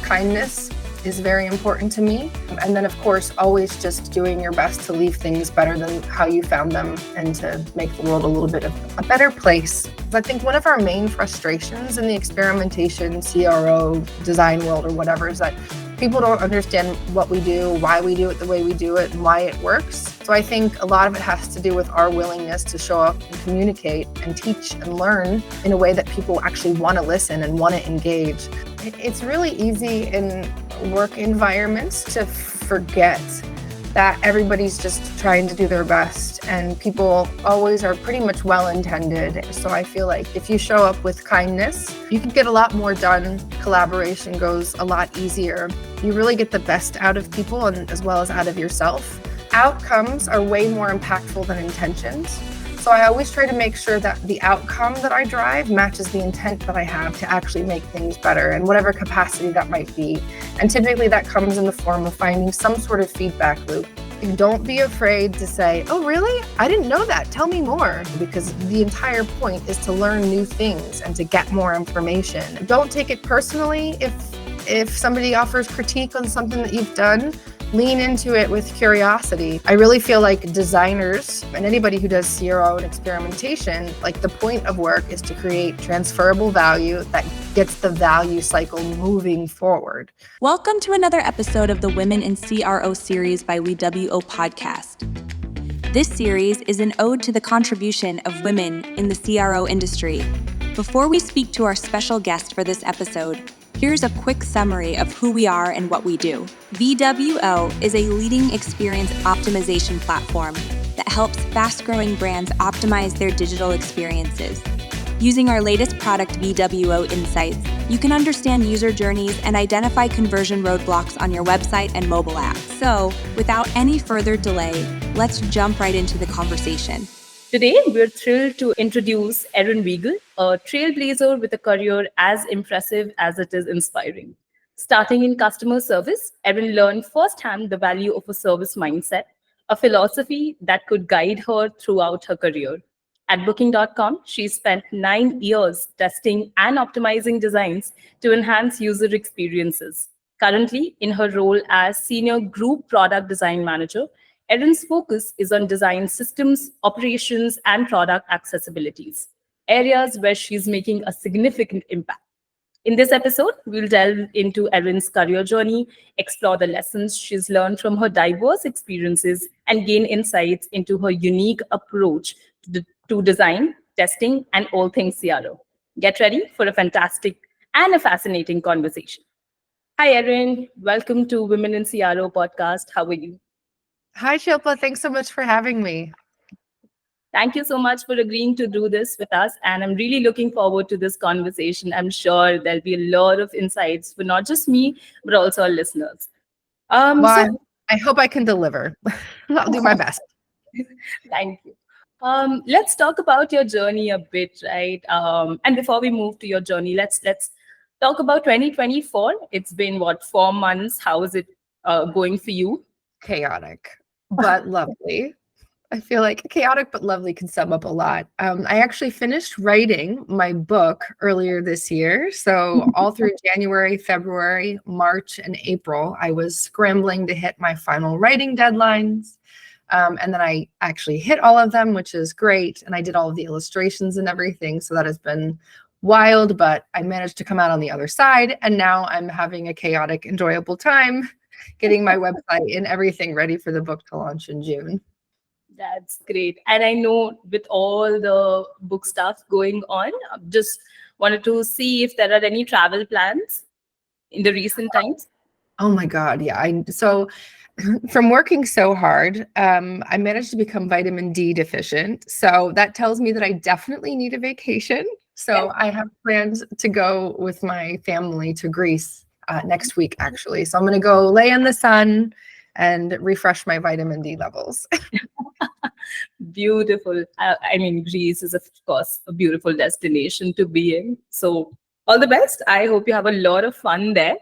kindness is very important to me. And then, of course, always just doing your best to leave things better than how you found them and to make the world a little bit of a better place. I think one of our main frustrations in the experimentation, CRO, design world or whatever is that people don't understand what we do, why we do it the way we do it, and why it works. So I think a lot of it has to do with our willingness to show up and communicate and teach and learn in a way that people actually want to listen and want to engage. It's really easy in work environments to forget that everybody's just trying to do their best, and people always are pretty much well-intended. So I feel like if you show up with kindness, you can get a lot more done. Collaboration goes a lot easier. You really get the best out of people and as well as out of yourself. Outcomes are way more impactful than intentions. So I always try to make sure that the outcome that I drive matches the intent that I have to actually make things better in whatever capacity that might be. And typically that comes in the form of finding some sort of feedback loop. Don't be afraid to say, oh, really? I didn't know that. Tell me more. Because the entire point is to learn new things and to get more information. Don't take it personally if somebody offers critique on something that you've done. Lean into it with curiosity. I really feel like designers and anybody who does CRO and experimentation, like the point of work is to create transferable value that gets the value cycle moving forward. Welcome to another episode of the Women in CRO series by VWO Podcast. This series is an ode to the contribution of women in the CRO industry. Before we speak to our special guest for this episode, here's a quick summary of who we are and what we do. VWO is a leading experience optimization platform that helps fast-growing brands optimize their digital experiences. Using our latest product, VWO Insights, you can understand user journeys and identify conversion roadblocks on your website and mobile app. So, without any further delay, let's jump right into the conversation. Today, we're thrilled to introduce Erin Weigel, a trailblazer with a career as impressive as it is inspiring. Starting in customer service, Erin learned firsthand the value of a service mindset, a philosophy that could guide her throughout her career. At Booking.com, she spent 9 years testing and optimizing designs to enhance user experiences. Currently, in her role as Senior Group Product Design Manager, Erin's focus is on design systems, operations, and product accessibilities, areas where she's making a significant impact. In this episode, we'll delve into Erin's career journey, explore the lessons she's learned from her diverse experiences, and gain insights into her unique approach to design, testing, and all things CRO. Get ready for a fantastic and a fascinating conversation. Hi, Erin. Welcome to Women in CRO podcast. How are you? Hi, Shilpa. Thanks so much for having me. Thank you so much for agreeing to do this with us. And I'm really looking forward to this conversation. I'm sure there'll be a lot of insights for not just me, but also our listeners. I hope I can deliver. I'll do my best. Thank you. Let's talk about your journey a bit, right? And before we move to your journey, let's talk about 2024. It's been, 4 months? How is it going for you? Chaotic, but lovely. I feel like chaotic but lovely can sum up a lot. I actually finished writing my book earlier this year. So all through January, February, March, and April, I was scrambling to hit my final writing deadlines. And then I actually hit all of them, which is great. And I did all of the illustrations and everything. So that has been wild, but I managed to come out on the other side. And now I'm having a chaotic, enjoyable time getting my website and everything ready for the book to launch in June. That's great. And I know with all the book stuff going on, just wanted to see if there are any travel plans in the recent times. Oh my God. Yeah. So from working so hard, I managed to become vitamin D deficient. So that tells me that I definitely need a vacation. So I have plans to go with my family to Greece next week, actually. So I'm going to go lay in the sun and refresh my vitamin D levels. Beautiful. I mean, Greece is, of course, a beautiful destination to be in. So all the best. I hope you have a lot of fun there.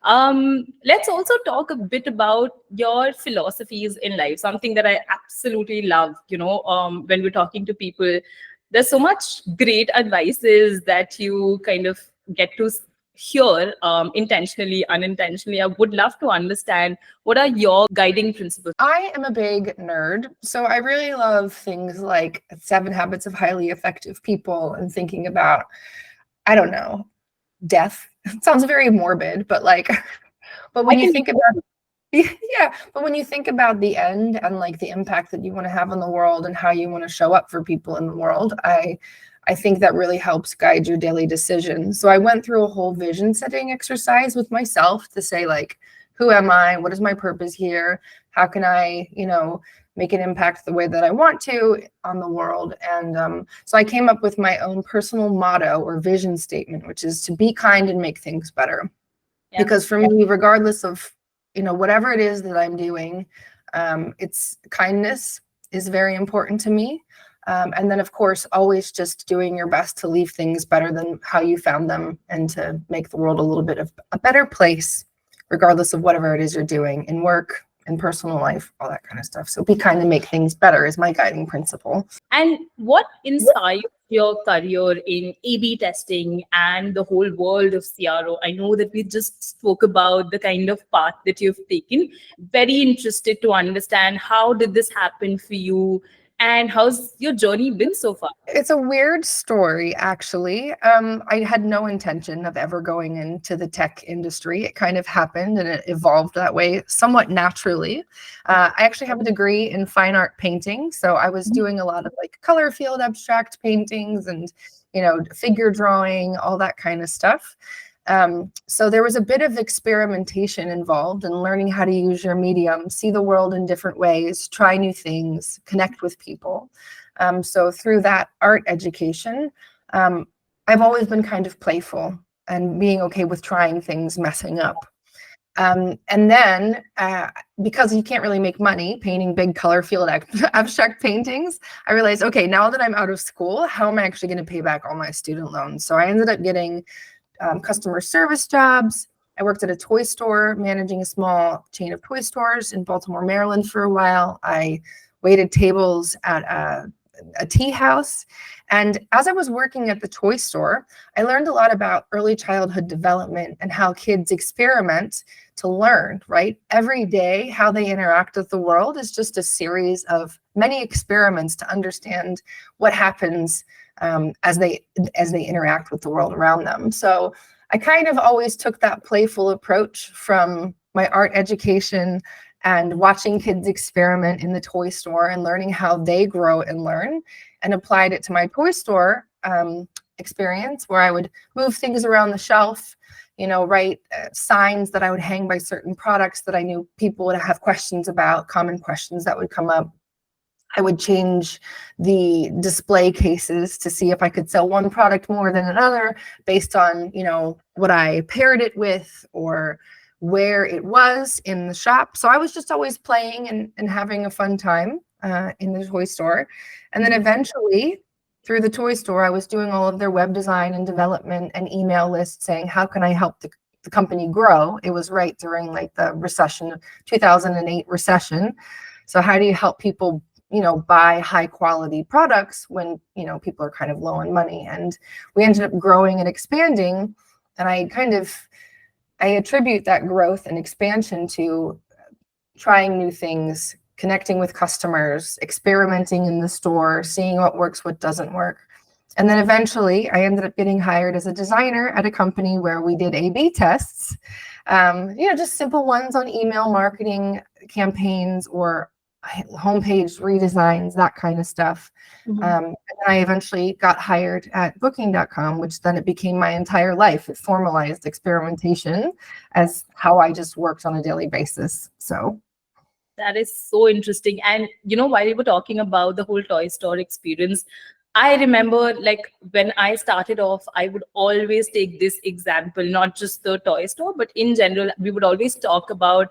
Let's also talk a bit about your philosophies in life, something that I absolutely love. When we're talking to people, there's so much great advices that you kind of get to here, intentionally, unintentionally, I would love to understand what are your guiding principles. I am a big nerd, so I really love things like 7 Habits of Highly Effective People and thinking about, I don't know, death. It sounds very morbid, but like, but when you think about, yeah, but when you think about the end and like the impact that you want to have on the world and how you want to show up for people in the world, I think that really helps guide your daily decisions. So I went through a whole vision setting exercise with myself to say, like, who am I? What is my purpose here? How can I, make an impact the way that I want to on the world? And so I came up with my own personal motto or vision statement, which is to be kind and make things better. Yeah. Because for me, regardless of, whatever it is that I'm doing, it's kindness is very important to me. And then, of course, always just doing your best to leave things better than how you found them and to make the world a little bit of a better place, regardless of whatever it is you're doing in work, in personal life, all that kind of stuff. So be kind and make things better is my guiding principle. And what inspired your career in A/B testing and the whole world of CRO? I know that we just spoke about the kind of path that you've taken. Very interested to understand, how did this happen for you? And how's your journey been so far? It's a weird story, actually. I had no intention of ever going into the tech industry. It kind of happened and it evolved that way somewhat naturally. I actually have a degree in fine art painting. So I was doing a lot of like color field abstract paintings and, figure drawing, all that kind of stuff. So there was a bit of experimentation involved in learning how to use your medium, see the world in different ways, try new things, connect with people. So through that art education, I've always been kind of playful and being okay with trying things, messing up. And then because you can't really make money painting big color field abstract paintings, I realized, okay, now that I'm out of school, how am I actually going to pay back all my student loans? So I ended up getting customer service jobs. I worked at a toy store, managing a small chain of toy stores in Baltimore, Maryland for a while. I waited tables at a tea house. And as I was working at the toy store, I learned a lot about early childhood development and how kids experiment to learn, right? Every day, how they interact with the world is just a series of many experiments to understand what happens as they interact with the world around them. So I kind of always took that playful approach from my art education and watching kids experiment in the toy store and learning how they grow and learn, and applied it to my toy store experience, where I would move things around the shelf, write signs that I would hang by certain products that I knew people would have questions about, common questions that would come up. I would change the display cases to see if I could sell one product more than another based on, what I paired it with or where it was in the shop. So I was just always playing and having a fun time in the toy store. And then eventually through the toy store, I was doing all of their web design and development and email lists saying, how can I help the company grow? It was right during like the recession, 2008 recession. So how do you help people buy high quality products when, people are kind of low on money? And we ended up growing and expanding. And I attribute that growth and expansion to trying new things, connecting with customers, experimenting in the store, seeing what works, what doesn't work. And then eventually I ended up getting hired as a designer at a company where we did A/B tests, just simple ones on email marketing campaigns or homepage redesigns, that kind of stuff. Mm-hmm. And I eventually got hired at booking.com, which then it became my entire life. It formalized experimentation as how I just worked on a daily basis. So that is so interesting. And, while you were talking about the whole toy store experience, I remember like when I started off, I would always take this example, not just the toy store, but in general, we would always talk about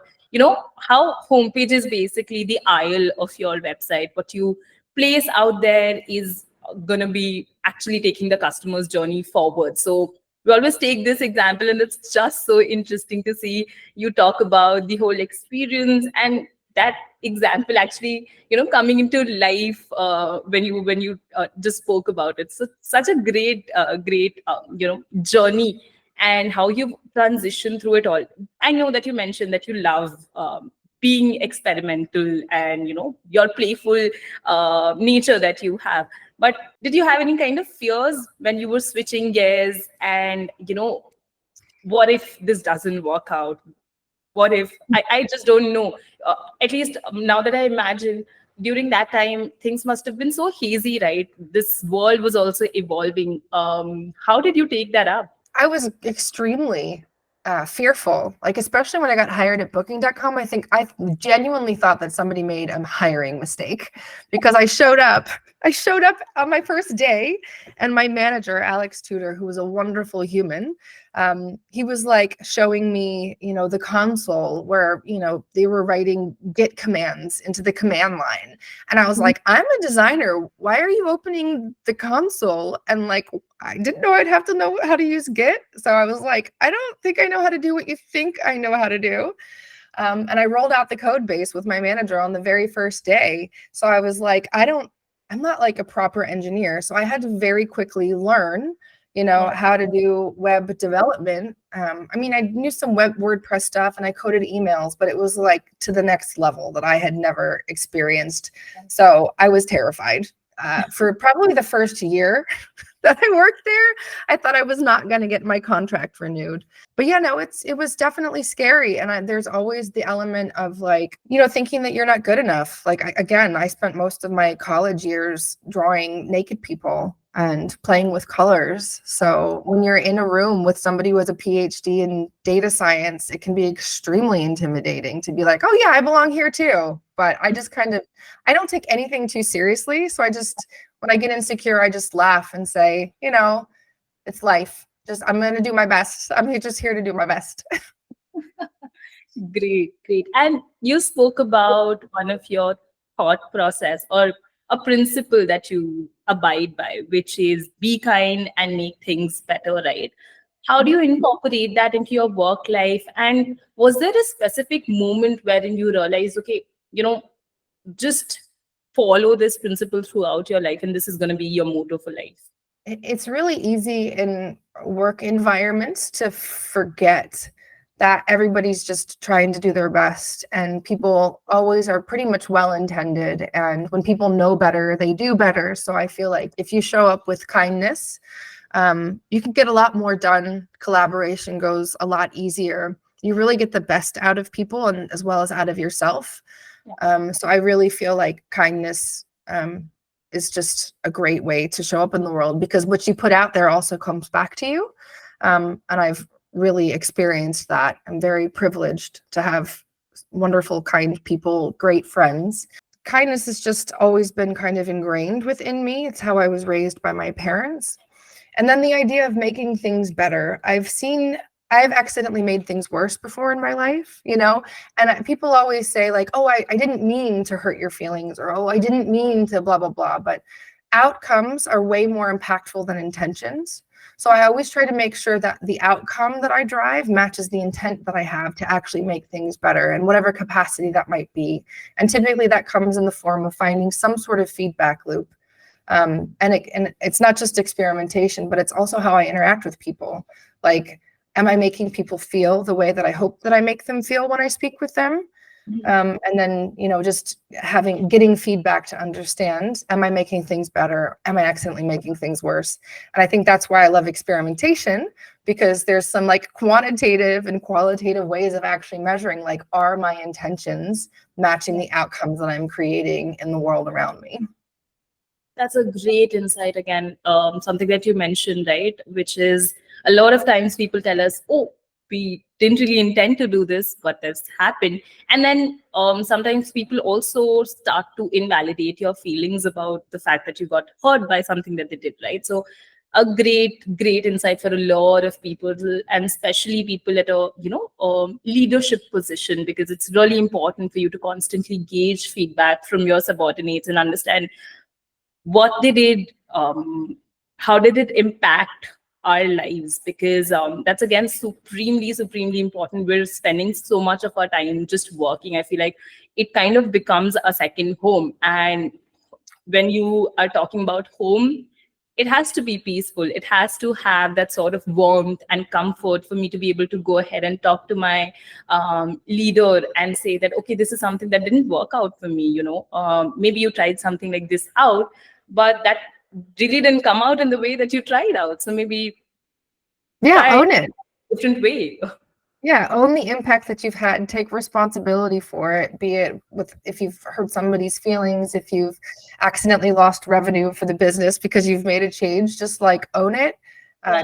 how homepage is basically the aisle of your website. What you place out there is going to be actually taking the customer's journey forward. So we always take this example, and it's just so interesting to see you talk about the whole experience and that example actually, coming into life when you just spoke about it. So such a great journey and how you've transitioned through it all. I know that you mentioned that you love being experimental and your playful nature that you have. But did you have any kind of fears when you were switching gears and what if this doesn't work out? What if I just don't know? At least now that I imagine, during that time, things must have been so hazy, right? This world was also evolving. How did you take that up? I was extremely fearful, like especially when I got hired at booking.com. I think I genuinely thought that somebody made a hiring mistake because I showed up on my first day, and my manager, Alex Tudor, who was a wonderful human, he was like showing me, the console where, they were writing Git commands into the command line. And I was like, I'm a designer. Why are you opening the console? And like, I didn't know I'd have to know how to use Git. So I was like, I don't think I know how to do what you think I know how to do. And I rolled out the code base with my manager on the very first day. So I was like, I'm not like a proper engineer. So I had to very quickly learn, how to do web development. I knew some WordPress stuff and I coded emails, but it was like to the next level that I had never experienced. So I was terrified for probably the first year that I worked there. I thought I was not going to get my contract renewed. But yeah, no, it was definitely scary. And there's always the element of like, thinking that you're not good enough. Like, I spent most of my college years drawing naked people and playing with colors. So when you're in a room with somebody who has a PhD in data science, it can be extremely intimidating to be like, oh yeah, I belong here too. But I just I don't take anything too seriously. So when I get insecure, I just laugh and say, it's life. I'm going to do my best. I'm just here to do my best. Great. And you spoke about one of your thought process or a principle that you abide by, which is be kind and make things better, right? How do you incorporate that into your work life? And was there a specific moment wherein you realized, okay, just follow this principle throughout your life and this is going to be your motto for life? It's really easy in work environments to forget that everybody's just trying to do their best, and people always are pretty much well-intended. And when people know better, they do better. So I feel like if you show up with kindness, you can get a lot more done. Collaboration goes a lot easier. You really get the best out of people and as well as out of yourself. Yeah. So I really feel like kindness is just a great way to show up in the world, because what you put out there also comes back to you. And I've really experienced that. I'm very privileged to have wonderful, kind people, great friends. Kindness has just always been kind of ingrained within me. It's how I was raised by my parents. And then the idea of making things better. I've accidentally made things worse before in my life, and people always say like, oh, I didn't mean to hurt your feelings, or, oh, I didn't mean to blah, blah, blah. But outcomes are way more impactful than intentions. So I always try to make sure that the outcome that I drive matches the intent that I have to actually make things better in whatever capacity that might be. And typically that comes in the form of finding some sort of feedback loop. And it's not just experimentation, but it's also how I interact with people. Like, am I making people feel the way that I hope that I make them feel when I speak with them? And then, just getting feedback to understand, am I making things better? Am I accidentally making things worse? And I think that's why I love experimentation, because there's some like quantitative and qualitative ways of actually measuring, like, are my intentions matching the outcomes that I'm creating in the world around me? That's a great insight again. Something that you mentioned, right? Which is a lot of times people tell us, oh, we didn't really intend to do this, but this happened. And then sometimes people also start to invalidate your feelings about the fact that you got hurt by something that they did, right? So a great insight for a lot of people, and especially people at a leadership position, because it's really important for you to constantly gauge feedback from your subordinates and understand what they did, how did it impact our lives, because that's again supremely important. We're spending so much of our time just working. I feel like it kind of becomes a second home. And when you are talking about home, it has to be peaceful. It has to have that sort of warmth and comfort for me to be able to go ahead and talk to my leader and say that, okay, this is something that didn't work out for me. Maybe you tried something like this out, but that really didn't come out in the way that you tried out. So maybe own it. Different way. Yeah, own the impact that you've had and take responsibility for it, be it if you've hurt somebody's feelings, if you've accidentally lost revenue for the business because you've made a change, just like own it,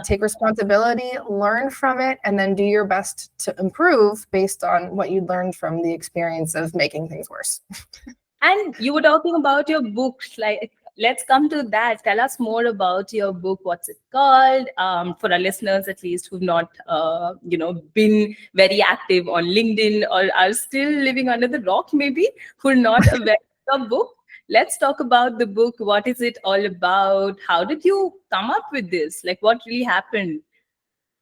take responsibility, learn from it, and then do your best to improve based on what you learned from the experience of making things worse. And you were talking about your books, like, let's come to that. Tell us more about your book. What's it called? For our listeners, at least, who've not, been very active on LinkedIn or are still living under the rock, maybe, who are not aware of the book. Let's talk about the book. What is it all about? How did you come up with this? Like, what really happened?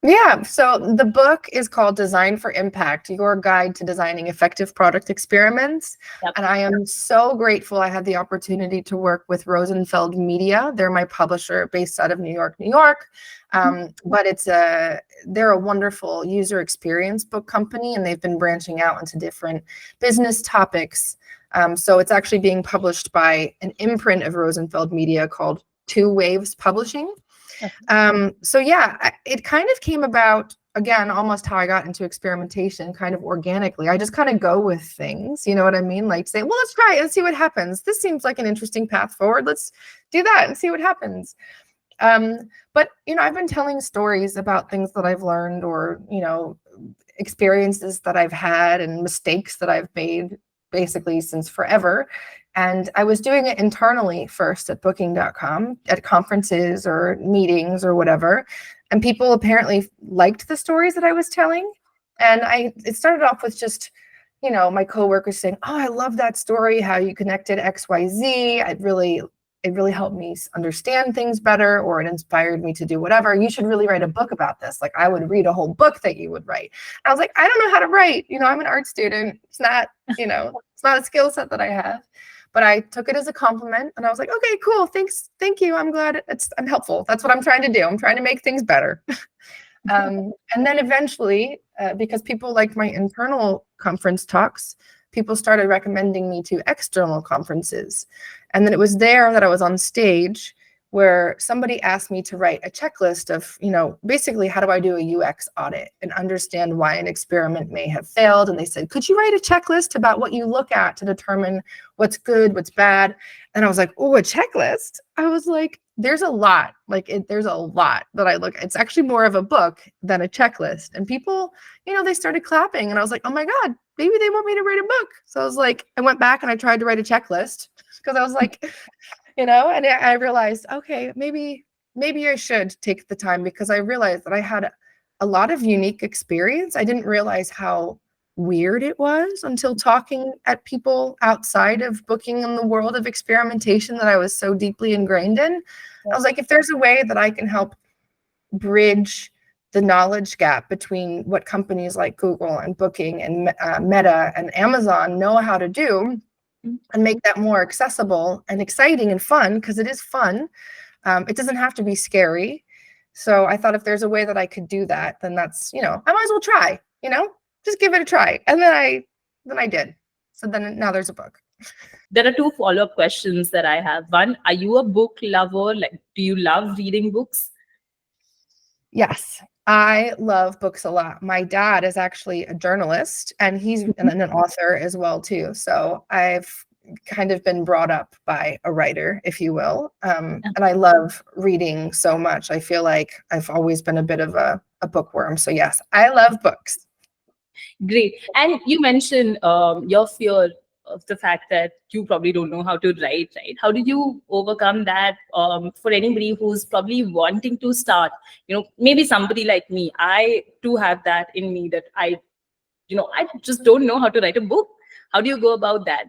Yeah, so the book is called Design for Impact, Your Guide to Designing Effective Product Experiments. Yep. And I am so grateful I had the opportunity to work with Rosenfeld Media. They're my publisher based out of New York, New York. But they're a wonderful user experience book company, and they've been branching out into different business topics. So it's actually being published by an imprint of Rosenfeld Media called Two Waves Publishing. It kind of came about, again, almost how I got into experimentation, kind of organically. I just kind of go with things, you know what I mean? Like say, well, let's try it and see what happens. This seems like an interesting path forward. Let's do that and see what happens. But I've been telling stories about things that I've learned or, experiences that I've had and mistakes that I've made basically since forever. And I was doing it internally first at booking.com at conferences or meetings or whatever. And people apparently liked the stories that I was telling. And it started off with just, my coworkers saying, oh, I love that story, how you connected XYZ. It really helped me understand things better, or it inspired me to do whatever. You should really write a book about this. Like I would read a whole book that you would write. I was like, I don't know how to write. I'm an art student. It's not, it's not a skill set that I have. But I took it as a compliment and I was like, okay, cool. Thanks. Thank you. I'm glad I'm helpful. That's what I'm trying to do. I'm trying to make things better. And then eventually, because people liked my internal conference talks, people started recommending me to external conferences. And then it was there that I was on stage where somebody asked me to write a checklist of, basically how do I do a UX audit and understand why an experiment may have failed. And they said, could you write a checklist about what you look at to determine what's good, what's bad? And I was like, oh, a checklist? I was like, there's a lot, there's a lot that I look at. It's actually more of a book than a checklist. And people, they started clapping and I was like, oh my God, maybe they want me to write a book. So I was like, I went back and I tried to write a checklist because I was like, and I realized, okay, maybe I should take the time because I realized that I had a lot of unique experience. I didn't realize how weird it was until talking at people outside of booking in the world of experimentation that I was so deeply ingrained in. I was like, if there's a way that I can help bridge the knowledge gap between what companies like Google and Booking and Meta and Amazon know how to do, and make that more accessible and exciting and fun, because it is fun. It doesn't have to be scary. So I thought if there's a way that I could do that, then that's, I might as well try, just give it a try. And then I did. So then now there's a book. There are two follow-up questions that I have. One, are you a book lover? Like, do you love reading books? Yes, I love books a lot. My dad is actually a journalist and he's an author as well too. So I've kind of been brought up by a writer, if you will. And I love reading so much. I feel like I've always been a bit of a bookworm. So yes, I love books. Great. And you mentioned your fear of the fact that you probably don't know how to write, right? How did you overcome that? For anybody who's probably wanting to start, maybe somebody like me, I too have that in me that I just don't know how to write a book. How do you go about that?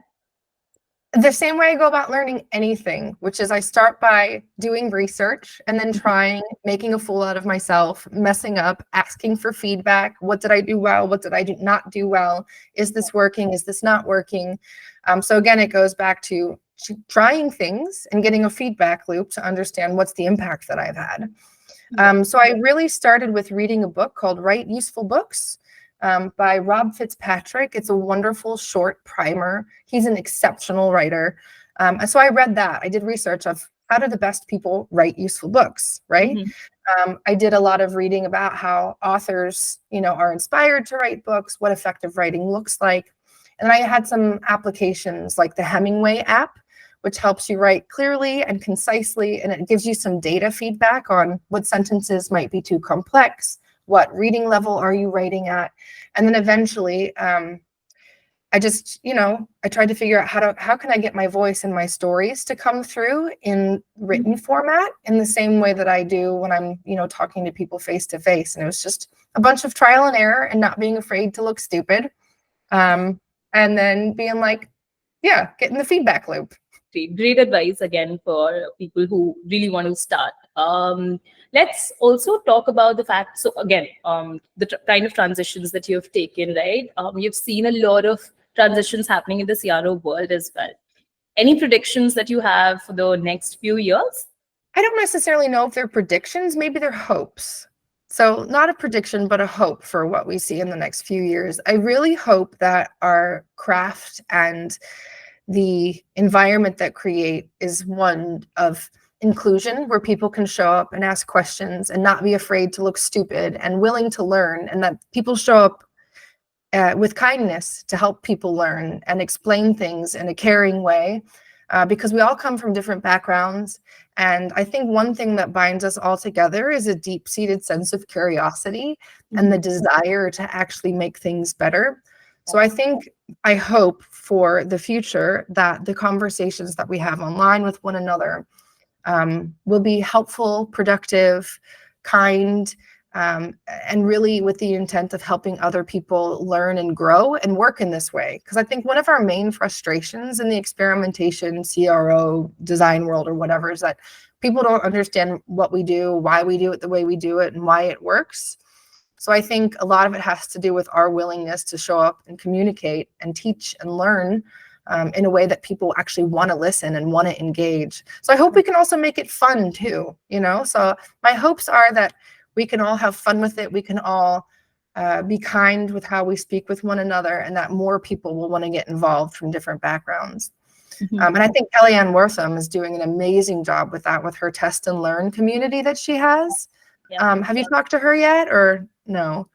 The same way I go about learning anything, which is I start by doing research and then trying, making a fool out of myself, messing up, asking for feedback. What did I do well? What did I not do well? Is this working? Is this not working? So again, it goes back to trying things and getting a feedback loop to understand what's the impact that I've had. So I really started with reading a book called Write Useful Books by Rob Fitzpatrick. It's a wonderful short primer. He's an exceptional writer. So I read that. I did research of how do the best people write useful books, right? I did a lot of reading about how authors, are inspired to write books, what effective writing looks like. And I had some applications like the Hemingway app, which helps you write clearly and concisely, and it gives you some data feedback on what sentences might be too complex, what reading level are you writing at. And then eventually, I just, I tried to figure out how can I get my voice and my stories to come through in written format in the same way that I do when I'm, talking to people face to face. And it was just a bunch of trial and error and not being afraid to look stupid. And then being like, getting the feedback loop. Great advice again for people who really want to start. Let's also talk about the fact, so again, the kind of transitions that you've taken, right? You've seen a lot of transitions happening in the CRO world as well. Any predictions that you have for the next few years? I don't necessarily know if they're predictions, maybe they're hopes. So not a prediction, but a hope for what we see in the next few years. I really hope that our craft and the environment that create is one of inclusion, where people can show up and ask questions and not be afraid to look stupid and willing to learn, and that people show up with kindness to help people learn and explain things in a caring way, because we all come from different backgrounds. And I think one thing that binds us all together is a deep-seated sense of curiosity and the desire to actually make things better. So I hope for the future that the conversations that we have online with one another will be helpful, productive, kind, and really with the intent of helping other people learn and grow and work in this way. Because I think one of our main frustrations in the experimentation, CRO, design world or whatever is that people don't understand what we do, why we do it the way we do it, and why it works. So I think a lot of it has to do with our willingness to show up and communicate and teach and learn in a way that people actually want to listen and want to engage. So I hope we can also make it fun too, So my hopes are that we can all have fun with it. We can all be kind with how we speak with one another, and that more people will want to get involved from different backgrounds. And I think Kellyanne Wortham is doing an amazing job with that, with her test and learn community that she has. Have you talked to her yet or no?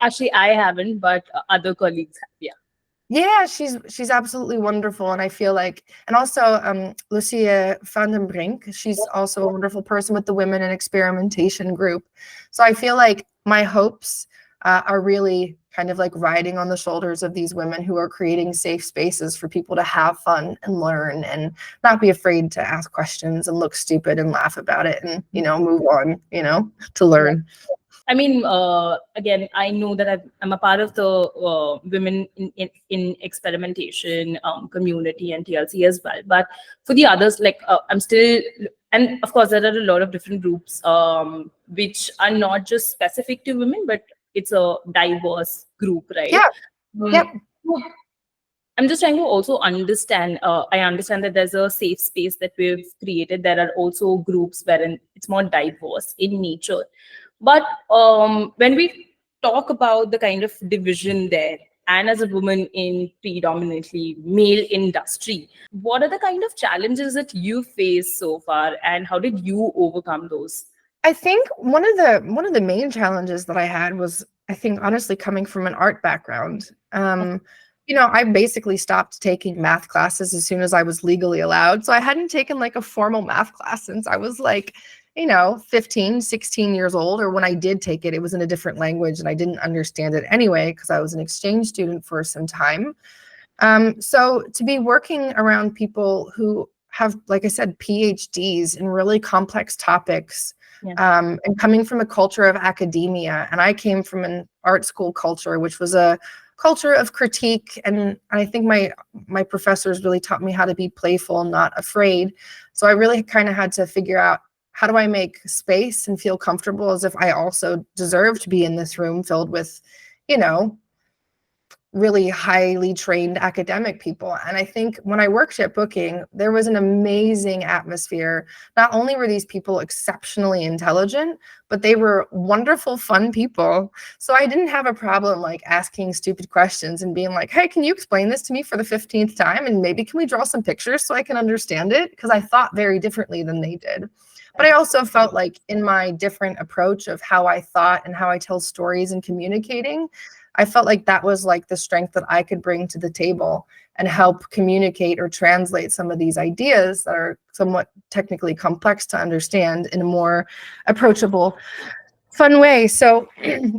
Actually, I haven't, but other colleagues have, Yeah, she's absolutely wonderful. And I feel like, and also Lucia van den Brink, she's also a wonderful person with the Women in Experimentation group. So I feel like my hopes are really kind of like riding on the shoulders of these women who are creating safe spaces for people to have fun and learn and not be afraid to ask questions and look stupid and laugh about it and, move on, to learn. I mean, again, I know that I'm a part of the Women in Experimentation community and TLC as well. But for the others, I'm still, and of course, there are a lot of different groups which are not just specific to women, but it's a diverse group, right? Yeah. Yep. I'm just trying to also understand. I understand that there's a safe space that we've created. There are also groups wherein it's more diverse in nature. But when we talk about the kind of division there, and as a woman in predominantly male industry, what are the kind of challenges that you face so far, and how did you overcome those? I think one of the main challenges that I had was, I think, honestly, coming from an art background. I basically stopped taking math classes as soon as I was legally allowed. So I hadn't taken like a formal math class since I was like, 15, 16 years old, or when I did take it, it was in a different language and I didn't understand it anyway, because I was an exchange student for some time. So to be working around people who have, like I said, PhDs in really complex topics, and coming from a culture of academia, and I came from an art school culture, which was a culture of critique, and I think my professors really taught me how to be playful, not afraid. So I really kind of had to figure out, how do I make space and feel comfortable as if I also deserve to be in this room filled with, really highly trained academic people. And I think when I worked at Booking, there was an amazing atmosphere. Not only were these people exceptionally intelligent, but they were wonderful, fun people. So I didn't have a problem like asking stupid questions and being like, hey, can you explain this to me for the 15th time? And maybe can we draw some pictures so I can understand it? Because I thought very differently than they did. But I also felt like in my different approach of how I thought and how I tell stories and communicating, I felt like that was like the strength that I could bring to the table and help communicate or translate some of these ideas that are somewhat technically complex to understand in a more approachable, fun way. So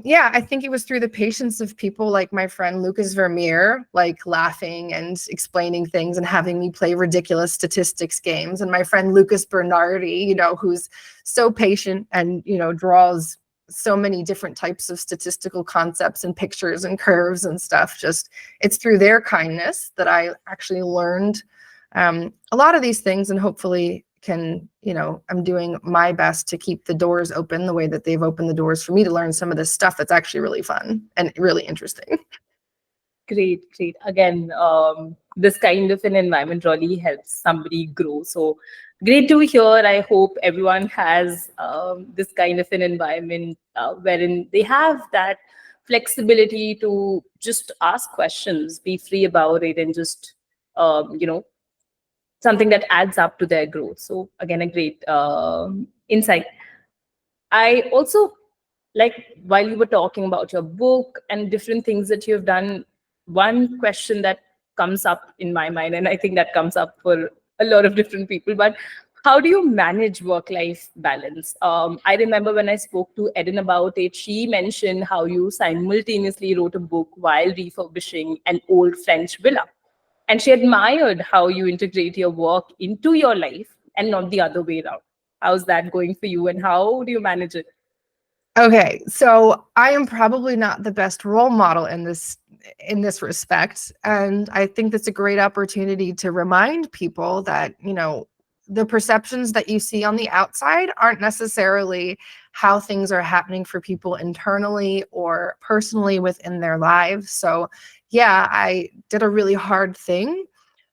yeah, I think it was through the patience of people like my friend Lucas Vermeer, like laughing and explaining things and having me play ridiculous statistics games. And my friend Lucas Bernardi, you know, who's so patient and, you know, draws so many different types of statistical concepts and pictures and curves and stuff. Just it's through their kindness that I actually learned a lot of these things, and hopefully can, you know, I'm doing my best to keep the doors open the way that they've opened the doors for me to learn some of this stuff that's actually really fun and really interesting. Great. Again, this kind of an environment really helps somebody grow. So great to hear. I hope everyone has this kind of an environment wherein they have that flexibility to just ask questions, be free about it, and just, something that adds up to their growth. So again, a great insight. I also, like, while you were talking about your book and different things that you've done, one question that comes up in my mind, and I think that comes up for a lot of different people, but how do you manage work-life balance? I remember when I spoke to Erin about it, she mentioned how you simultaneously wrote a book while refurbishing an old French villa. And she admired how you integrate your work into your life and not the other way around. How's that going for you, and how do you manage it? Okay, so I am probably not the best role model in this respect, and I think that's a great opportunity to remind people that, you know, the perceptions that you see on the outside aren't necessarily how things are happening for people internally or personally within their lives. So yeah, I did a really hard thing.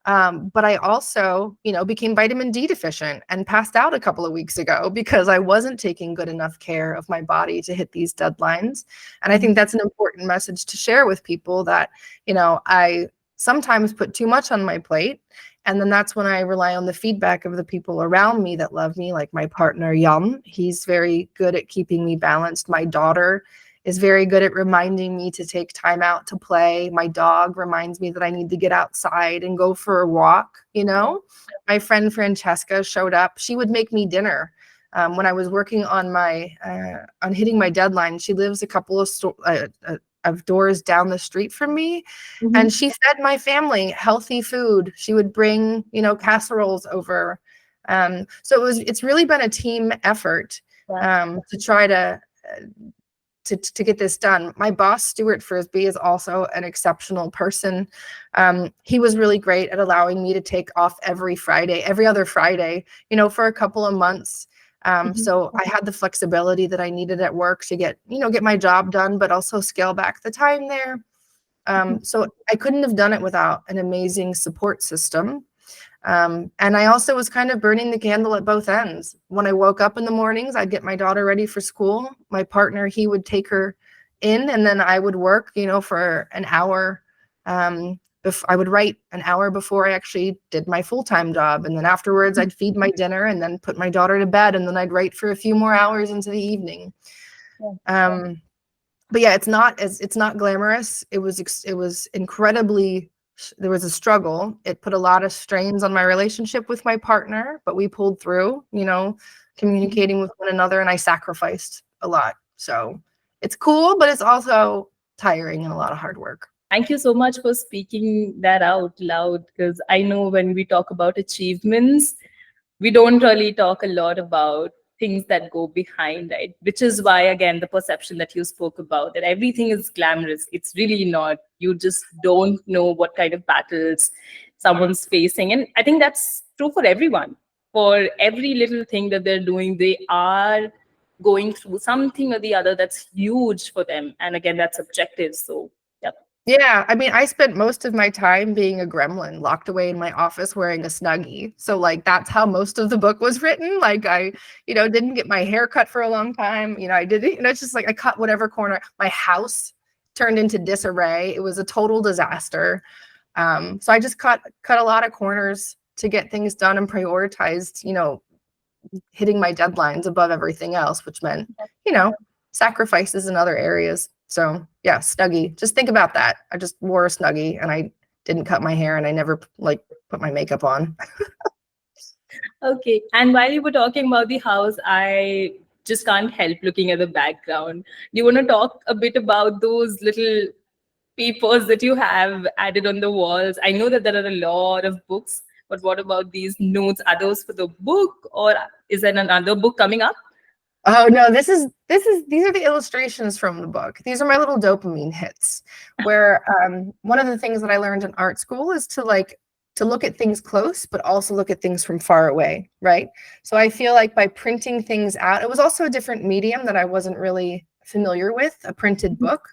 But I also, you know, became vitamin D deficient and passed out a couple of weeks ago because I wasn't taking good enough care of my body to hit these deadlines. And I think that's an important message to share with people that, you know, I sometimes put too much on my plate. And then that's when I rely on the feedback of the people around me that love me, like my partner, Yum. He's very good at keeping me balanced. My daughter is very good at reminding me to take time out to play. My dog reminds me that I need to get outside and go for a walk, you know. My friend Francesca showed up. She would make me dinner. When I was working on my on hitting my deadline, she lives a couple of doors down the street from me. Mm-hmm. And she fed my family healthy food. She would bring, you know, casseroles over. So it's really been a team effort to try to get this done. My boss, Stuart Frisbee, is also an exceptional person. He was really great at allowing me to take off every other Friday, you know, for a couple of months. So I had the flexibility that I needed at work to get my job done, but also scale back the time there. So I couldn't have done it without an amazing support system. And I also was kind of burning the candle at both ends. When I woke up in the mornings, I'd get my daughter ready for school. My partner, he would take her in, and then I would work, you know, for an hour. I would write an hour before I actually did my full-time job. And then afterwards, I'd feed my dinner and then put my daughter to bed. And then I'd write for a few more hours into the evening. But yeah, it's not glamorous. It was incredibly, there was a struggle. It put a lot of strains on my relationship with my partner, but we pulled through, you know, communicating with one another, and I sacrificed a lot. So it's cool, but it's also tiring and a lot of hard work. Thank you so much for speaking that out loud, because I know when we talk about achievements, we don't really talk a lot about things that go behind, right? Which is why, again, the perception that you spoke about, that everything is glamorous. It's really not. You just don't know what kind of battles someone's facing. And I think that's true for everyone. For every little thing that they're doing, they are going through something or the other that's huge for them. And again, that's subjective. So, yeah. Yeah, I mean, I spent most of my time being a gremlin, locked away in my office wearing a Snuggie. So like that's how most of the book was written. Like I, didn't get my hair cut for a long time. I didn't, it's just like I cut whatever corner. My house turned into disarray. It was a total disaster. So I just cut a lot of corners to get things done and prioritized, hitting my deadlines above everything else, which meant, sacrifices in other areas. So yeah, Snuggie. Just think about that. I just wore a Snuggie and I didn't cut my hair and I never put my makeup on. Okay. And while you were talking about the house, I just can't help looking at the background. Do you want to talk a bit about those little papers that you have added on the walls? I know that there are a lot of books, but what about these notes? Are those for the book, or is there another book coming up? Oh no, these are the illustrations from the book. These are my little dopamine hits where one of the things that I learned in art school is to look at things close, but also look at things from far away, right? So I feel like by printing things out, it was also a different medium that I wasn't really familiar with, a printed book.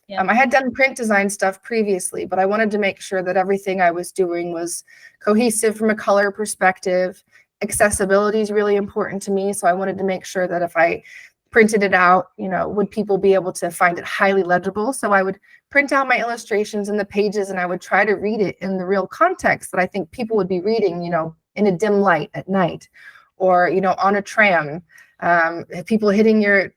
Yeah. I had done print design stuff previously, but I wanted to make sure that everything I was doing was cohesive from a color perspective. Accessibility is really important to me. So I wanted to make sure that if I printed it out, would people be able to find it highly legible? So I would print out my illustrations and the pages and I would try to read it in the real context that I think people would be reading, in a dim light at night or, on a tram, people hitting your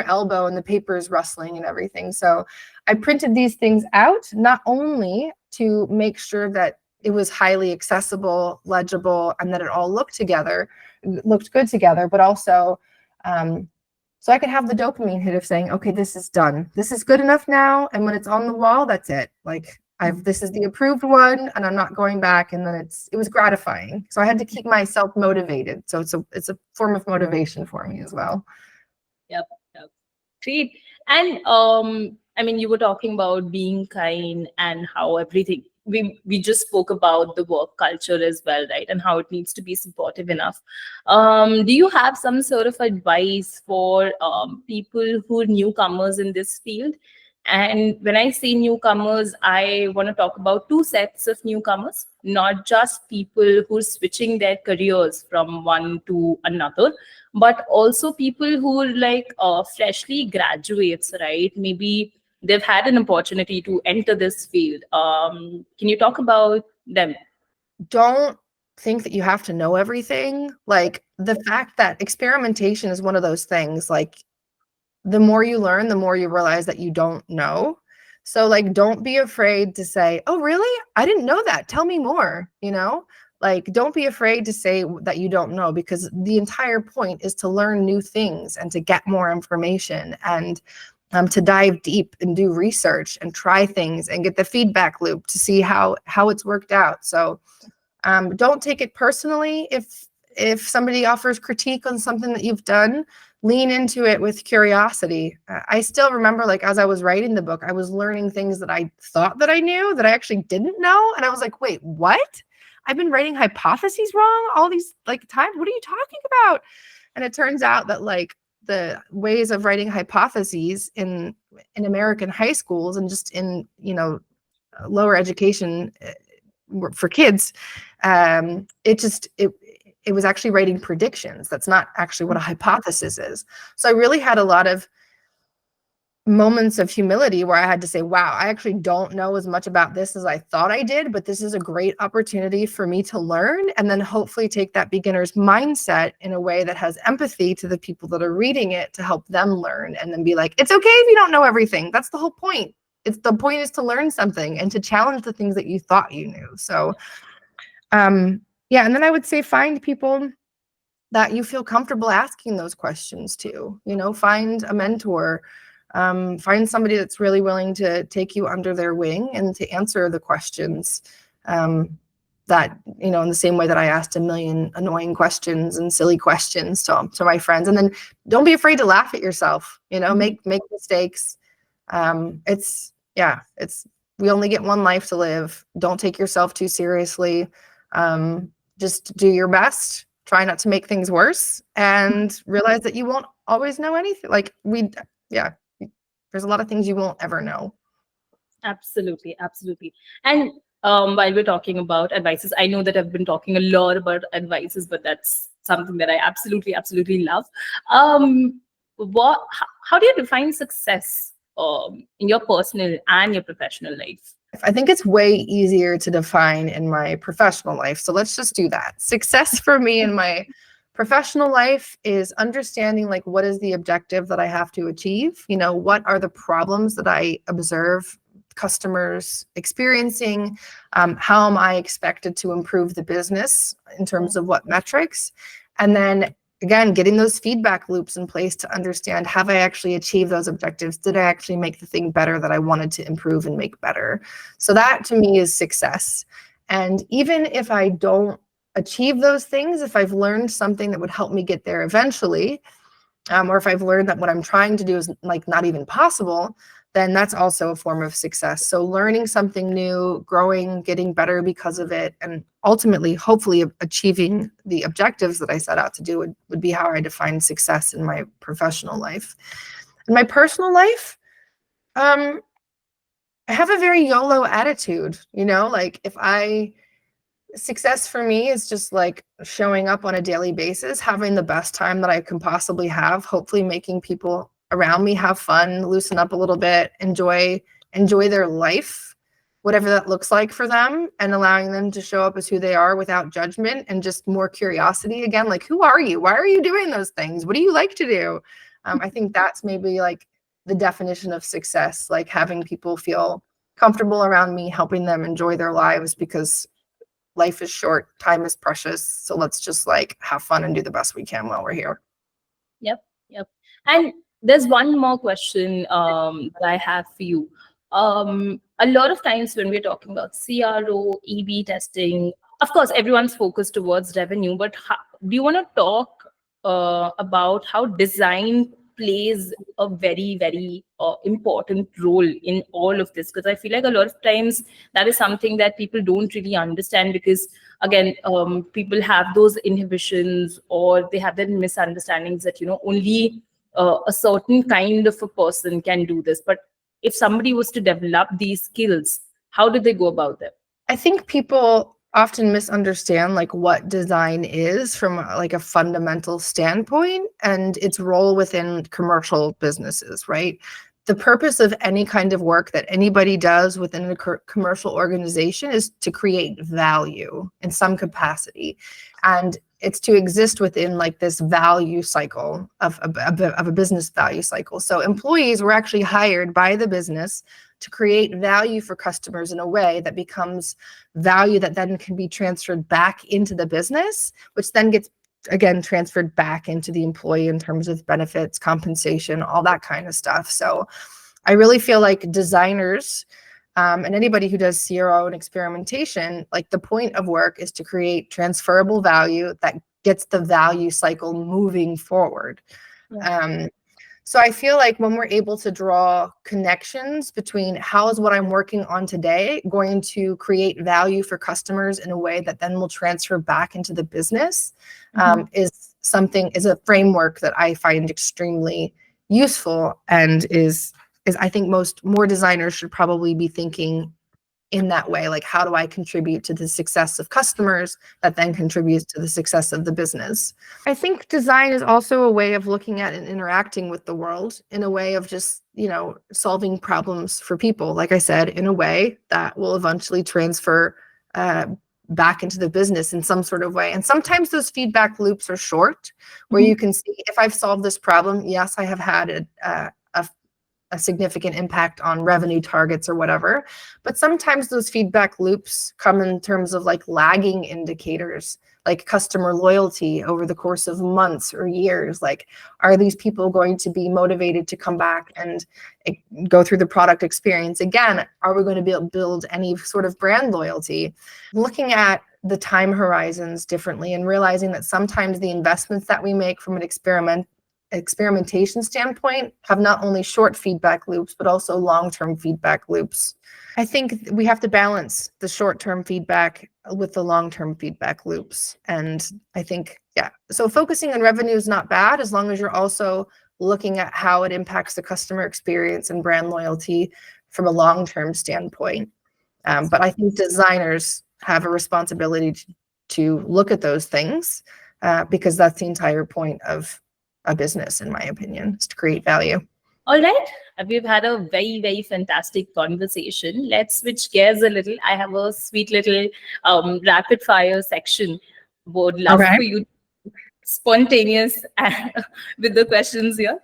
elbow and the papers rustling and everything. So I printed these things out, not only to make sure that it was highly accessible, legible, and that it all looked good together, but also so I could have the dopamine hit of saying, okay, this is done. This is good enough now. And when it's on the wall, that's it. Like this is the approved one and I'm not going back. And then it was gratifying. So I had to keep myself motivated. So it's a form of motivation for me as well. Yep. Great. And I mean, you were talking about being kind and how everything we just spoke about the work culture as well, right? And how it needs to be supportive enough. Do you have some sort of advice for people who are newcomers in this field? And when I say newcomers, I want to talk about two sets of newcomers, not just people who are switching their careers from one to another, but also people who are like freshly graduates, right? Maybe they've had an opportunity to enter this field. Can you talk about them? Don't think that you have to know everything. Like the fact that experimentation is one of those things, like the more you learn, the more you realize that you don't know. So like, don't be afraid to say, oh, really? I didn't know that. Tell me more, Like, don't be afraid to say that you don't know, because the entire point is to learn new things and to get more information and to dive deep and do research and try things and get the feedback loop to see how it's worked out. So don't take it personally if somebody offers critique on something that you've done. Lean into it with curiosity. I still remember, like, as I was writing the book, I was learning things that I thought that I knew that I actually didn't know. And I was like, wait, what? I've been writing hypotheses wrong all these times. What are you talking about? And it turns out that the ways of writing hypotheses in American high schools and just in, lower education for kids, it was actually writing predictions. That's not actually what a hypothesis is. So I really had a lot of moments of humility where I had to say, wow, I actually don't know as much about this as I thought I did, but this is a great opportunity for me to learn and then hopefully take that beginner's mindset in a way that has empathy to the people that are reading it to help them learn and then be like, it's okay if you don't know everything. That's the whole point. The point is to learn something and to challenge the things that you thought you knew. So, yeah, and then I would say find people that you feel comfortable asking those questions to, find a mentor, find somebody that's really willing to take you under their wing and to answer the questions that, in the same way that I asked a million annoying questions and silly questions to my friends. And then don't be afraid to laugh at yourself, make mistakes. We only get one life to live. Don't take yourself too seriously. Just do your best, try not to make things worse, and realize that you won't always know anything. There's a lot of things you won't ever know. Absolutely, absolutely. And while we're talking about advices, I know that I've been talking a lot about advices, but that's something that I absolutely, absolutely love. How do you define success in your personal and your professional life? I think it's way easier to define in my professional life. So let's just do that. Success for me in my professional life is understanding like what is the objective that I have to achieve? You know, what are the problems that I observe customers experiencing? How am I expected to improve the business in terms of what metrics? And then again, getting those feedback loops in place to understand, have I actually achieved those objectives? Did I actually make the thing better that I wanted to improve and make better? So that to me is success. And even if I don't achieve those things, if I've learned something that would help me get there eventually, or if I've learned that what I'm trying to do is like not even possible, then that's also a form of success. So learning something new, growing, getting better because of it, and ultimately, hopefully achieving the objectives that I set out to do would be how I define success in my professional life. In my personal life, I have a very YOLO attitude, you know, like success for me is just like showing up on a daily basis, having the best time that I can possibly have, hopefully making people around me have fun, loosen up a little bit, enjoy their life, whatever that looks like for them, and allowing them to show up as who they are without judgment and just more curiosity. Again, like, who are you? Why are you doing those things? What do you like to do? I think that's maybe like the definition of success, like having people feel comfortable around me, helping them enjoy their lives, because life is short, time is precious. So let's just like have fun and do the best we can while we're here. Yep, yep. And there's one more question that I have for you. A lot of times when we're talking about CRO, EB testing, of course, everyone's focused towards revenue, but do you want to talk about how design plays a very, very important role in all of this? Because I feel like a lot of times that is something that people don't really understand, because again, people have those inhibitions, or they have their misunderstandings that, you know, only a certain kind of a person can do this. But if somebody was to develop these skills, how do they go about them? I think people often misunderstand like what design is from like a fundamental standpoint and its role within commercial businesses, right? The purpose of any kind of work that anybody does within a commercial organization is to create value in some capacity. And it's to exist within like this value cycle of a business value cycle. So employees were actually hired by the business to create value for customers in a way that becomes value that then can be transferred back into the business, which then gets again transferred back into the employee in terms of benefits, compensation, all that kind of stuff. So I really feel like designers and anybody who does CRO and experimentation, like the point of work is to create transferable value that gets the value cycle moving forward. Yeah. So I feel like when we're able to draw connections between how is what I'm working on today going to create value for customers in a way that then will transfer back into the business, is a framework that I find extremely useful, and is I think more designers should probably be thinking in that way, like how do I contribute to the success of customers that then contributes to the success of the business. I think design is also a way of looking at and interacting with the world in a way of just, you know, solving problems for people, like I said, in a way that will eventually transfer back into the business in some sort of way. And sometimes those feedback loops are short, where you can see if I've solved this problem, yes, I have had a significant impact on revenue targets or whatever. But sometimes those feedback loops come in terms of like lagging indicators, like customer loyalty over the course of months or years. Like, are these people going to be motivated to come back and go through the product experience again? Are we going to be able to build any sort of brand loyalty? Looking at the time horizons differently and realizing that sometimes the investments that we make from an experimentation standpoint have not only short feedback loops, but also long-term feedback loops. I think we have to balance the short-term feedback with the long-term feedback loops. And I think, so focusing on revenue is not bad, as long as you're also looking at how it impacts the customer experience and brand loyalty from a long-term standpoint. But I think designers have a responsibility to look at those things because that's the entire point of a business, in my opinion, is to create value. All right. We've had a very, very fantastic conversation. Let's switch gears a little. I have a sweet little rapid fire section. Would love Okay. for you spontaneous with the questions here.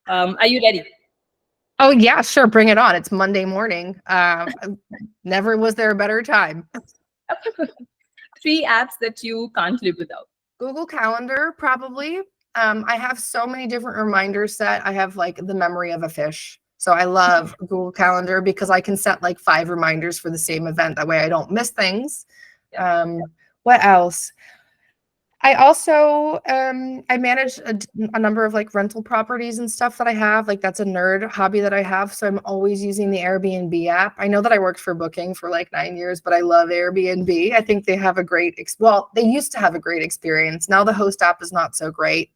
Are you ready? Oh, yeah, sure. Bring it on. It's Monday morning. Never was there a better time. 3 apps that you can't live without. Google Calendar, probably. I have so many different reminders set. I have like the memory of a fish. So I love Google Calendar because I can set like 5 reminders for the same event. That way I don't miss things. What else? I also, I manage a number of like rental properties and stuff that I have. Like that's a nerd hobby that I have. So I'm always using the Airbnb app. I know that I worked for Booking for like 9 years, but I love Airbnb. I think they have a great, well, they used to have a great experience. Now the host app is not so great.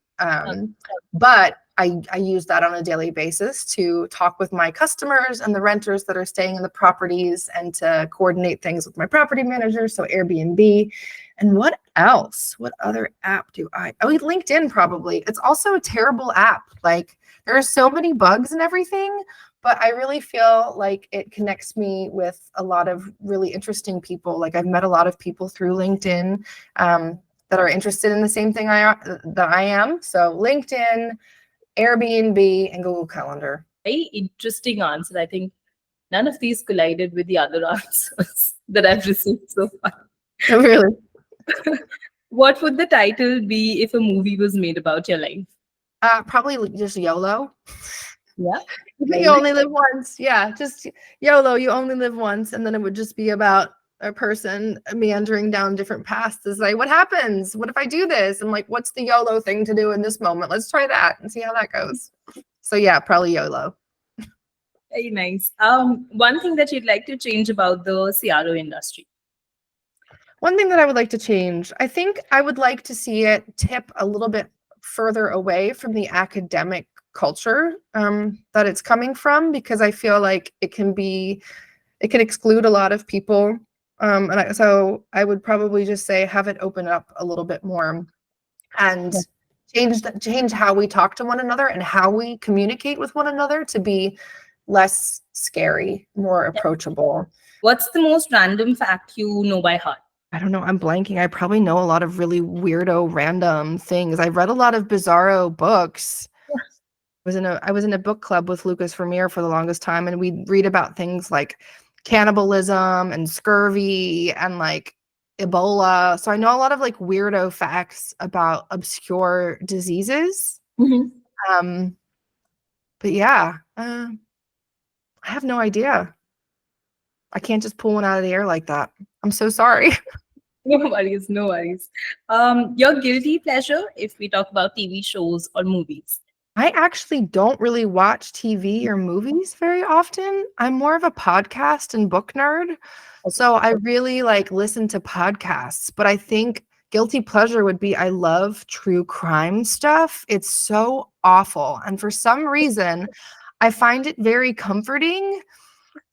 But I use that on a daily basis to talk with my customers and the renters that are staying in the properties and to coordinate things with my property manager. So Airbnb. And what else? What other app do I? Oh, LinkedIn probably. It's also a terrible app. Like there are so many bugs and everything, but I really feel like it connects me with a lot of really interesting people. Like I've met a lot of people through LinkedIn that are interested in the same thing that I am. So LinkedIn, Airbnb, and Google Calendar. Very interesting answer. I think none of these collided with the other answers that I've received so far. Oh, really? What would the title be if a movie was made about your life? Probably just YOLO. Yeah. You only live once. Yeah, just YOLO. You only live once. And then it would just be about a person meandering down different paths to say, what happens? What if I do this? And like, what's the YOLO thing to do in this moment? Let's try that and see how that goes. So yeah, probably YOLO. Very nice. One thing that you'd like to change about the CRO industry? One thing that I would like to change, I think I would like to see it tip a little bit further away from the academic culture that it's coming from, because I feel like it can exclude a lot of people. So I would probably just say have it open up a little bit more and change how we talk to one another and how we communicate with one another to be less scary, more approachable. What's the most random fact you know by heart? I don't know. I'm blanking. I probably know a lot of really weirdo, random things. I've read a lot of bizarro books. I was in a book club with Lucas Vermeer for the longest time, and we'd read about things like cannibalism and scurvy and like Ebola. So I know a lot of like weirdo facts about obscure diseases. Mm-hmm. But yeah, I have no idea. I can't just pull one out of the air like that. I'm so sorry. No worries, no worries. Your guilty pleasure, if we talk about TV shows or movies? I actually don't really watch TV or movies very often. I'm more of a podcast and book nerd. So I really like listen to podcasts, but I think guilty pleasure would be I love true crime stuff. It's so awful. And for some reason, I find it very comforting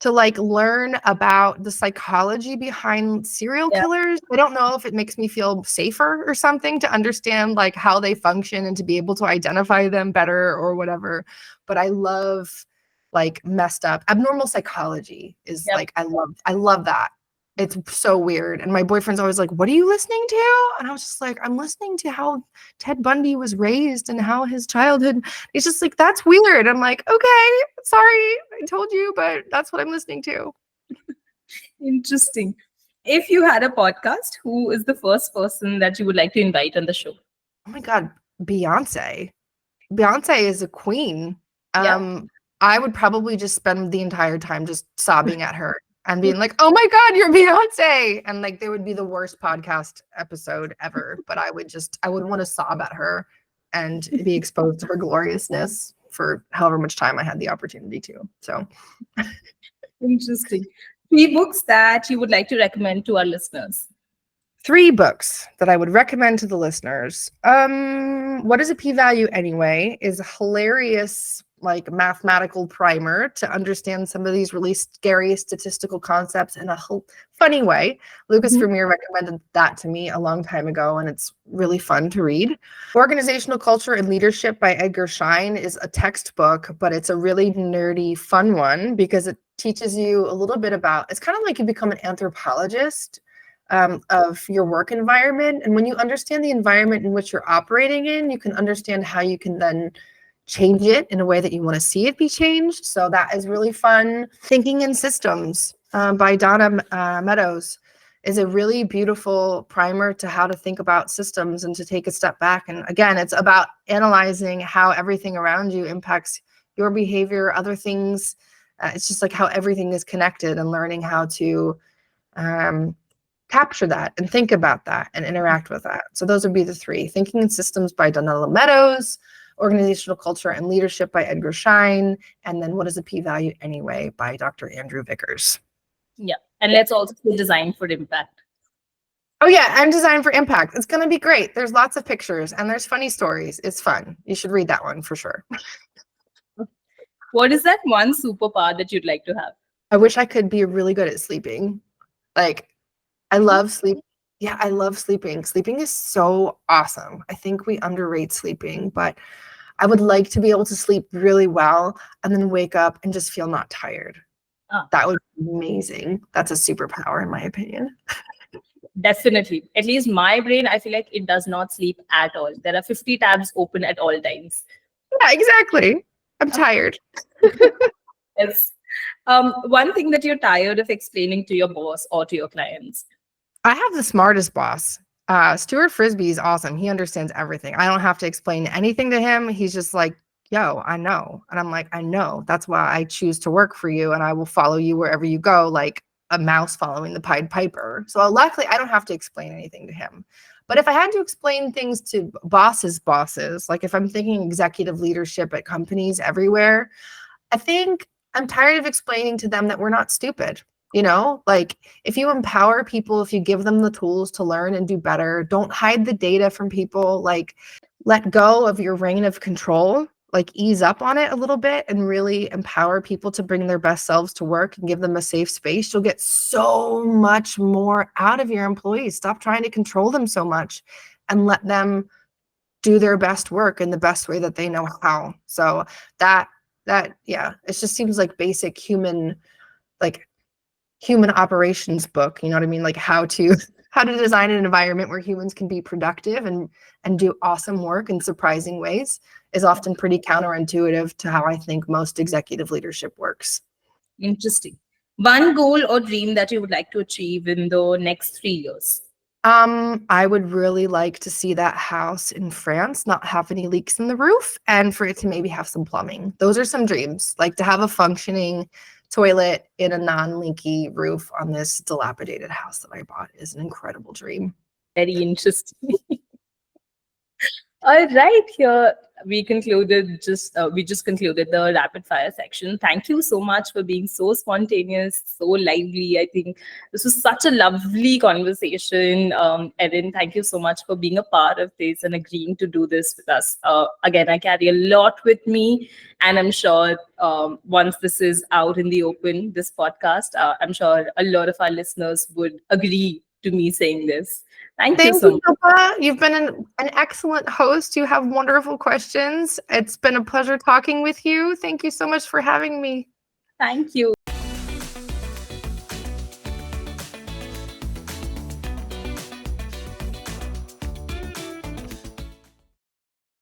to like learn about the psychology behind serial killers. I don't know if it makes me feel safer or something to understand like how they function and to be able to identify them better or whatever. But I love like messed up abnormal psychology is like, I love that. It's so weird. And my boyfriend's always like, what are you listening to? And I was just like, I'm listening to how Ted Bundy was raised and how his childhood. He's just like, that's weird. I'm like, okay, sorry, I told you, but that's what I'm listening to. Interesting. If you had a podcast, who is the first person that you would like to invite on the show? Oh my God, Beyonce. Beyonce is a queen. I would probably just spend the entire time just sobbing at her. And being like, oh my God, you're Beyonce. And like, there would be the worst podcast episode ever. But I would want to sob at her and be exposed to her gloriousness for however much time I had the opportunity to. So interesting. 3 books that you would like to recommend to our listeners? 3 books that I would recommend to the listeners. What is a P-Value Anyway is a hilarious like mathematical primer to understand some of these really scary statistical concepts in a funny way. Lucas Vermeer recommended that to me a long time ago, and it's really fun to read. Organizational Culture and Leadership by Edgar Schein is a textbook, but it's a really nerdy, fun one because it teaches you a little bit about, it's kind of like you become an anthropologist of your work environment. And when you understand the environment in which you're operating in, you can understand how you can then change it in a way that you want to see it be changed. So that is really fun. Thinking in Systems by Donna Meadows is a really beautiful primer to how to think about systems and to take a step back. And again, it's about analyzing how everything around you impacts your behavior, other things. It's just like how everything is connected and learning how to capture that and think about that and interact with that. So those would be the three. Thinking in Systems by Donella Meadows, Organizational Culture and Leadership by Edgar Schein, and then What is a P-Value Anyway by Dr. Andrew Vickers. Yeah. And let's also say Design for Impact. Oh yeah, I'm Design for Impact. It's going to be great. There's lots of pictures and there's funny stories. It's fun. You should read that one for sure. What is that one superpower that you'd like to have? I wish I could be really good at sleeping. Like, I love sleep. Yeah, I love sleeping. Sleeping is so awesome. I think we underrate sleeping, but I would like to be able to sleep really well and then wake up and just feel not tired. That would be amazing. That's a superpower in my opinion. Definitely. At least my brain, I feel like it does not sleep at all. There are 50 tabs open at all times. Yeah, exactly. I'm tired. Yes. One thing that you're tired of explaining to your boss or to your clients. I have the smartest boss. Stuart Frisbee is awesome. He understands everything. I don't have to explain anything to him. He's just like, yo, I know. And I'm like, I know. That's why I choose to work for you and I will follow you wherever you go, like a mouse following the Pied Piper. So luckily, I don't have to explain anything to him. But if I had to explain things to bosses, like if I'm thinking executive leadership at companies everywhere, I think I'm tired of explaining to them that we're not stupid. You know, like if you empower people, if you give them the tools to learn and do better, don't hide the data from people, like let go of your reign of control, like ease up on it a little bit and really empower people to bring their best selves to work and give them a safe space. You'll get so much more out of your employees. Stop trying to control them so much and let them do their best work in the best way that they know how. So that, yeah, it just seems like basic human operations book, you know what I mean? Like how to design an environment where humans can be productive and do awesome work in surprising ways is often pretty counterintuitive to how I think most executive leadership works. Interesting. One goal or dream that you would like to achieve in the next 3 years? I would really like to see that house in France not have any leaks in the roof and for it to maybe have some plumbing. Those are some dreams, like to have a functioning toilet in a non-leaky roof on this dilapidated house that I bought is an incredible dream. Very interesting. All right, here we just concluded the rapid fire section. Thank you so much for being so spontaneous, so lively. I think this was such a lovely conversation. Erin, thank you so much for being a part of this and agreeing to do this with us. Again, I carry a lot with me, and I'm sure once this is out in the open, this podcast, I'm sure a lot of our listeners would agree to me saying this. Thank you so much. Shilpa. You've been an excellent host. You have wonderful questions. It's been a pleasure talking with you. Thank you so much for having me. Thank you.